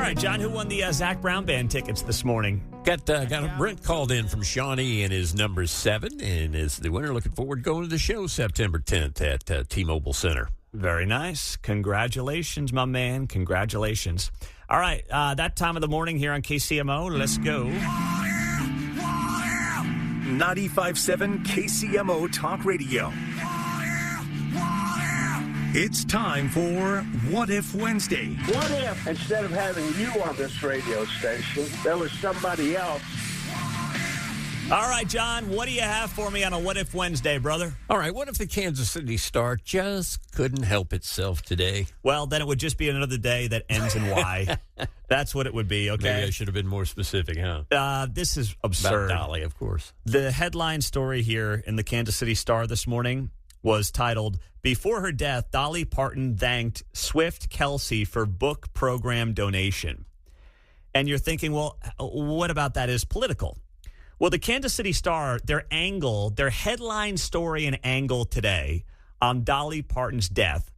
right, John, who won the Zach Brown Band tickets this morning? Got Brent called in from Shawnee and his number 7, and is the winner. Looking forward to going to the show September 10th at T-Mobile Center. Very nice. Congratulations, my man. Congratulations. All right, that time of the morning here on KCMO. Let's go. 95.7 KCMO Talk Radio. It's time for What If Wednesday. What if, instead of having you on this radio station, there was somebody else? All right, John, what do you have for me on a What If Wednesday, brother? All right, what if the Kansas City Star just couldn't help itself today? Well, then it would just be another day that ends in Y. That's what it would be, okay? Maybe I should have been more specific, huh? This is absurd. About Dolly, of course. The headline story here in the Kansas City Star this morning was titled, "Before her death, Dolly Parton thanked Swift Kelsey for book program donation." And you're thinking, well, what about that is political? Well, the Kansas City Star, their headline story and angle today on Dolly Parton's death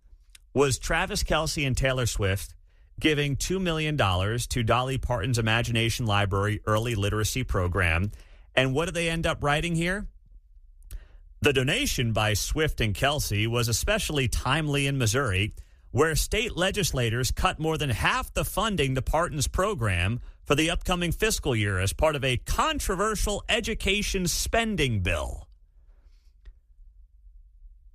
was Travis Kelce and Taylor Swift giving $2 million to Dolly Parton's Imagination Library early literacy program. And what do they end up writing here? The donation by Swift and Kelsey was especially timely in Missouri, where state legislators cut more than half the funding to Parton's program for the upcoming fiscal year as part of a controversial education spending bill.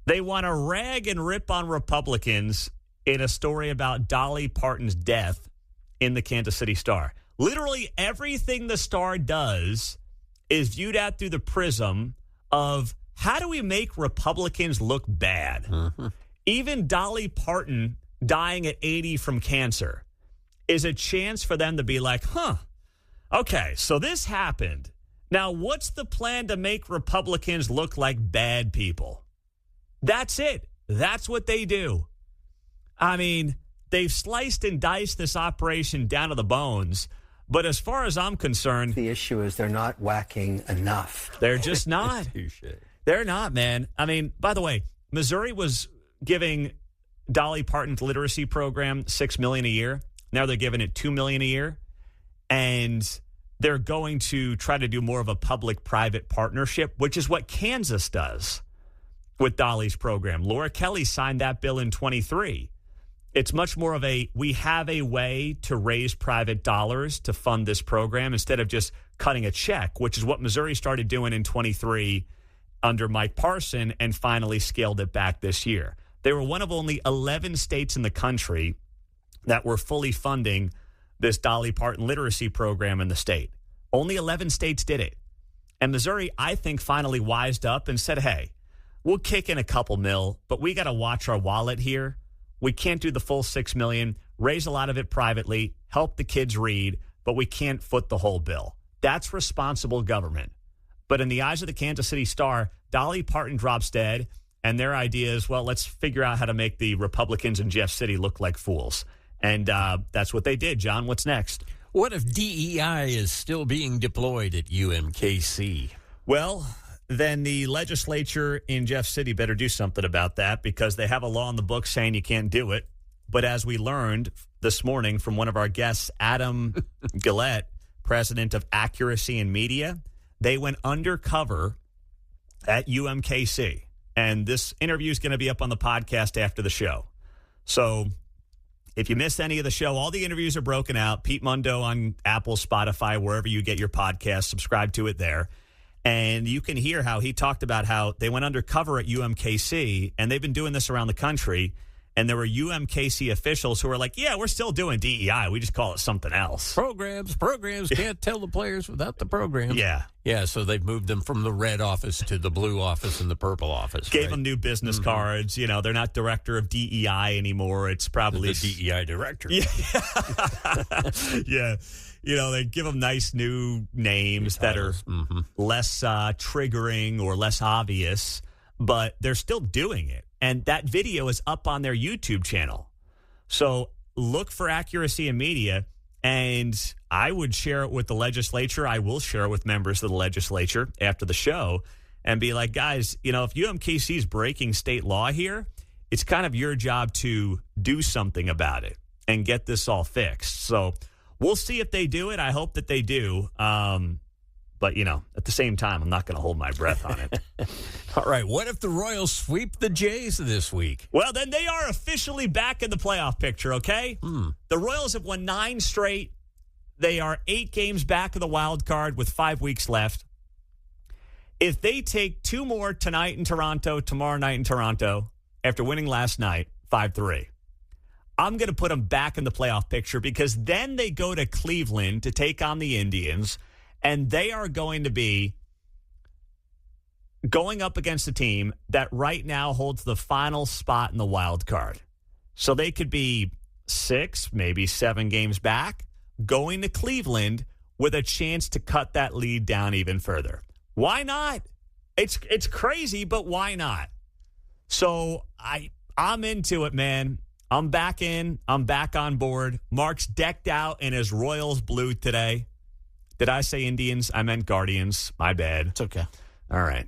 They want to rag and rip on Republicans in a story about Dolly Parton's death in the Kansas City Star. Literally everything the Star does is viewed at through the prism of how do we make Republicans look bad? Mm-hmm. Even Dolly Parton dying at 80 from cancer is a chance for them to be like, okay, so this happened. Now, what's the plan to make Republicans look like bad people? That's it. That's what they do. I mean, they've sliced and diced this operation down to the bones. But as far as I'm concerned, the issue is they're not whacking enough. They're just not. They're not, man. I mean, by the way, Missouri was giving Dolly Parton's literacy program $6 million a year. Now they're giving it $2 million a year. And they're going to try to do more of a public-private partnership, which is what Kansas does with Dolly's program. Laura Kelly signed that bill in 23. It's much more of we have a way to raise private dollars to fund this program instead of just cutting a check, which is what Missouri started doing in 23 under Mike Parson and finally scaled it back this year. They were one of only 11 states in the country that were fully funding this Dolly Parton literacy program in the state. Only 11 states did it. And Missouri, I think, finally wised up and said, hey, we'll kick in a couple mil, but we got to watch our wallet here. We can't do the full $6 million, raise a lot of it privately, help the kids read, but we can't foot the whole bill. That's responsible government. But in the eyes of the Kansas City Star, Dolly Parton drops dead, and their idea is, well, let's figure out how to make the Republicans in Jeff City look like fools. And that's what they did. John, what's next? What if D.E.I. is still being deployed at UMKC? Well, then the legislature in Jeff City better do something about that because they have a law in the book saying you can't do it. But as we learned this morning from one of our guests, Adam Gillette, president of Accuracy in Media, they went undercover at UMKC. And this interview is going to be up on the podcast after the show. So if you missed any of the show, all the interviews are broken out. Pete Mundo on Apple, Spotify, wherever you get your podcast, subscribe to it there. And you can hear how he talked about how they went undercover at UMKC, and they've been doing this around the country. And there were UMKC officials who were like, yeah, we're still doing DEI. We just call it something else. Programs. Can't tell the players without the program. Yeah. Yeah, so they've moved them from the red office to the blue office and the purple office. Gave them new business cards. You know, they're not director of DEI anymore. It's probably the DEI director. Yeah. Yeah. You know, they give them nice new names that are less triggering or less obvious, but they're still doing it. And that video is up on their YouTube channel. So look for Accuracy in Media, and I would share it with the legislature. I will share it with members of the legislature after the show and be like, guys, you know, if UMKC is breaking state law here, it's kind of your job to do something about it and get this all fixed. So We'll see if they do it. I hope that they do. But, at the same time, I'm not going to hold my breath on it. All right. What if the Royals sweep the Jays this week? Well, then they are officially back in the playoff picture, okay? The Royals have won 9 straight. They are 8 games back of the wild card with 5 weeks left. If they take 2 more tonight in Toronto, tomorrow night in Toronto, after winning last night, 5-3, I'm going to put them back in the playoff picture because then they go to Cleveland to take on the Indians, and they are going to be going up against a team that right now holds the final spot in the wild card. So they could be 6, maybe 7 games back, going to Cleveland with a chance to cut that lead down even further. Why not? It's crazy, but why not? So I'm into it, man. I'm back in. I'm back on board. Mark's decked out in his Royals blue today. Did I say Indians? I meant Guardians. My bad. It's okay. All right.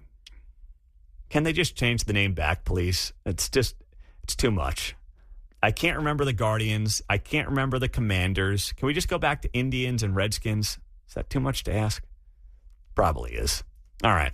Can they just change the name back, please? It's too much. I can't remember the Guardians. I can't remember the Commanders. Can we just go back to Indians and Redskins? Is that too much to ask? Probably is. All right.